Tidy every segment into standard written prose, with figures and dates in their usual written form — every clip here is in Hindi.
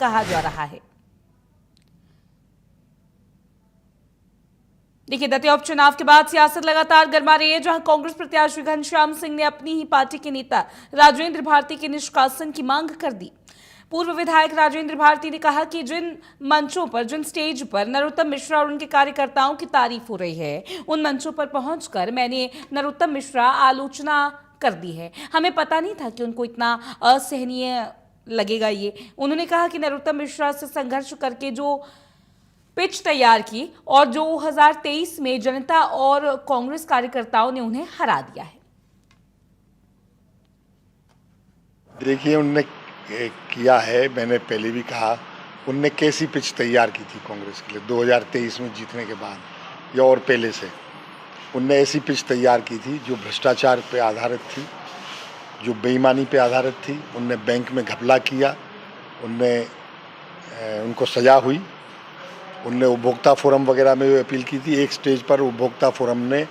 कहा जा रहा है। देखिए, दतिया उपचुनाव के बाद सियासत लगातार गर्मा रही है, जहां कांग्रेस प्रत्याशी घनश्याम सिंह ने अपनी ही पार्टी के नेता राजेंद्र भारती के निष्कासन की मांग कर दी। पूर्व विधायक राजेंद्र भारती ने कहा कि जिन मंचों पर, जिन स्टेज पर नरोत्तम मिश्रा और उनके कार्यकर्ताओं की तारीफ हो रही है, उन मंचों पर पहुंचकर मैंने नरोत्तम मिश्रा आलोचना कर दी है। हमें पता नहीं था कि उनको इतना असहनीय लगेगा ये। उन्होंने कहा कि नरोत्तम मिश्रा से संघर्ष करके जो पिच तैयार की और 2023 में जनता और कांग्रेस कार्यकर्ताओं ने उन्हें हरा दिया है। देखिए, उनने किया है, मैंने पहले भी कहा, उनने कैसी पिच तैयार की थी कांग्रेस के लिए 2023 में जीतने के बाद या और पहले से। उनने ऐसी पिच तैयार की थी जो भ्रष्टाचार पे आधारित थी, जो बेईमानी पे आधारित थी। उनने बैंक में घपला किया, उनको सजा हुई। उनने उपभोक्ता फोरम वगैरह में अपील की थी। एक स्टेज पर उपभोक्ता फोरम ने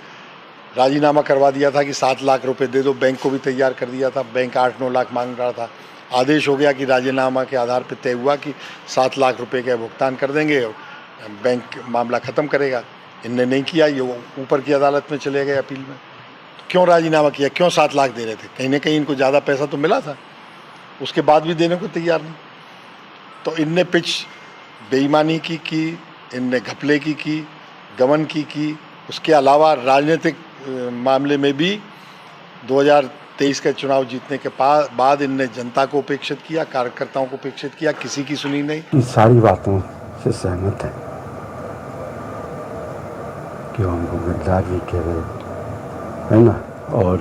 राजीनामा करवा दिया था कि 7 लाख रुपए दे दो। बैंक को भी तैयार कर दिया था। बैंक 8-9 लाख मांग रहा था। आदेश हो गया कि राजीनामा के आधार पर तय हुआ कि 7 लाख रुपए का भुगतान कर देंगे, बैंक मामला ख़त्म करेगा। इनने नहीं किया, ये ऊपर की अदालत में चले गए अपील में। तो क्यों राजीनामा किया, क्यों 7 लाख दे रहे थे? कहीं ना कहीं इनको ज़्यादा पैसा तो मिला था, उसके बाद भी देने को तैयार नहीं। तो इनने पिच बेईमानी की, इनने घपले की, गबन की। उसके अलावा राजनीतिक मामले में भी 2023 का चुनाव जीतने के बाद इनने जनता को उपेक्षित किया, कार्यकर्ताओं को उपेक्षित किया, किसी की सुनी नहीं। इन सारी बातों से सहमत है कि हमको गद्दार भी कह रहे है ना, और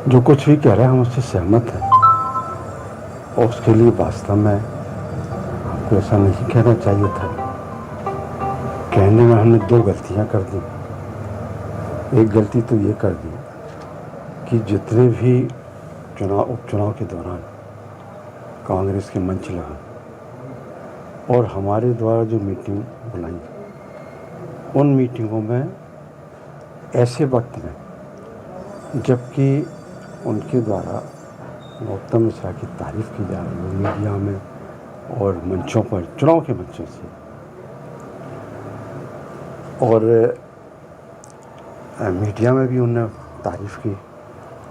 जो कुछ भी कह रहे हैं हम उससे सहमत हैं। और उसके लिए वास्तव में हमको ऐसा नहीं कहना चाहिए था। कहने में हमने 2 गलतियां कर दी। एक गलती तो ये कर दी कि जितने भी उपचुनाव के दौरान कांग्रेस के मंच लगे और हमारे द्वारा जो मीटिंग बुलाई, उन मीटिंगों में ऐसे वक्त में जबकि उनके द्वारा नरोत्तम मिश्रा की तारीफ की जा रही है मीडिया में और मंचों पर, चुनाव के मंचों से, और मीडिया में भी उन्होंने तारीफ की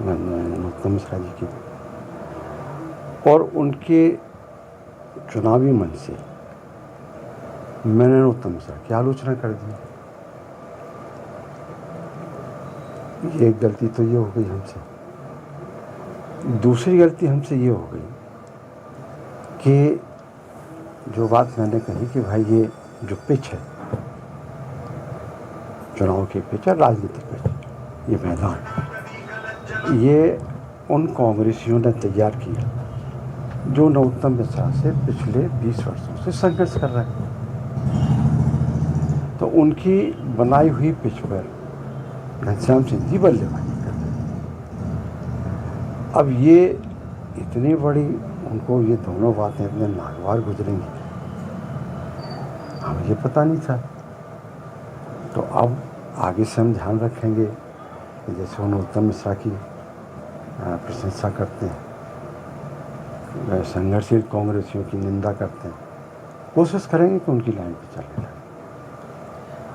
नरोत्तम मिश्रा जी की, और उनके चुनावी मंच से मैंने नरोत्तम मिश्रा की आलोचना कर दी। ये एक गलती तो ये हो गई हमसे। दूसरी गलती हमसे ये हो गई कि जो बात मैंने कही कि भाई ये जो पिच है, चुनाव की पिच है, राजनीतिक पिच, ये मैदान, ये उन कांग्रेसियों ने तैयार किया जो नरोत्तम मिश्रा से पिछले 20 वर्षों से संघर्ष कर रहे हैं। तो उनकी बनाई हुई पिच पर घनश्याम सिंह जी बल्लेबाजी कर रहे हैं। अब ये इतनी बड़ी, उनको ये दोनों बातें इतने नागवार गुजरेंगी, हमें ये पता नहीं था। तो अब आगे से हम ध्यान रखेंगे कि जैसे वो नरोत्तम मिश्रा की प्रशंसा करते हैं, संघर्षशील कांग्रेसियों की निंदा करते हैं, कोशिश करेंगे कि उनकी लाइन पर चले।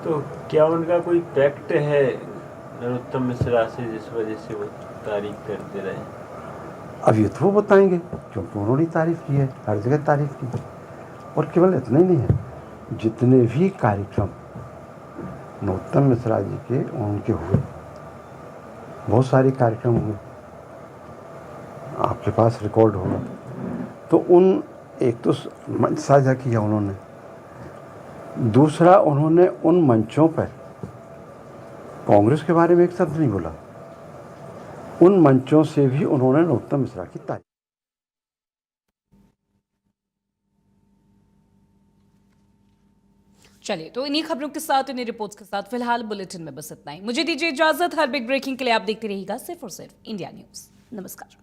तो क्या उनका कोई पैक्ट है नरोत्तम मिश्रा से जिस वजह से वो तारीफ करते रहे? अब ये तो वो बताएंगे, क्योंकि उन्होंने तारीफ की है, हर जगह तारीफ की है। और केवल इतना ही नहीं है, जितने भी कार्यक्रम नरोत्तम मिश्रा जी के उनके हुए, बहुत सारे कार्यक्रम हुए, आपके पास रिकॉर्ड होगा। तो उन, एक तो मंच साझा किया उन्होंने, दूसरा उन्होंने उन मंचों पर कांग्रेस के बारे में एक शब्द नहीं बोला। उन मंचों से भी उन्होंने नरोत्तम मिश्रा की तारीफ। चलिए, तो इन्हीं खबरों के साथ, इन्हीं रिपोर्ट्स के साथ फिलहाल बुलेटिन में बस इतना ही। मुझे दीजिए इजाजत। हर बिग ब्रेकिंग के लिए आप देखते रहिएगा सिर्फ और सिर्फ इंडिया न्यूज। नमस्कार।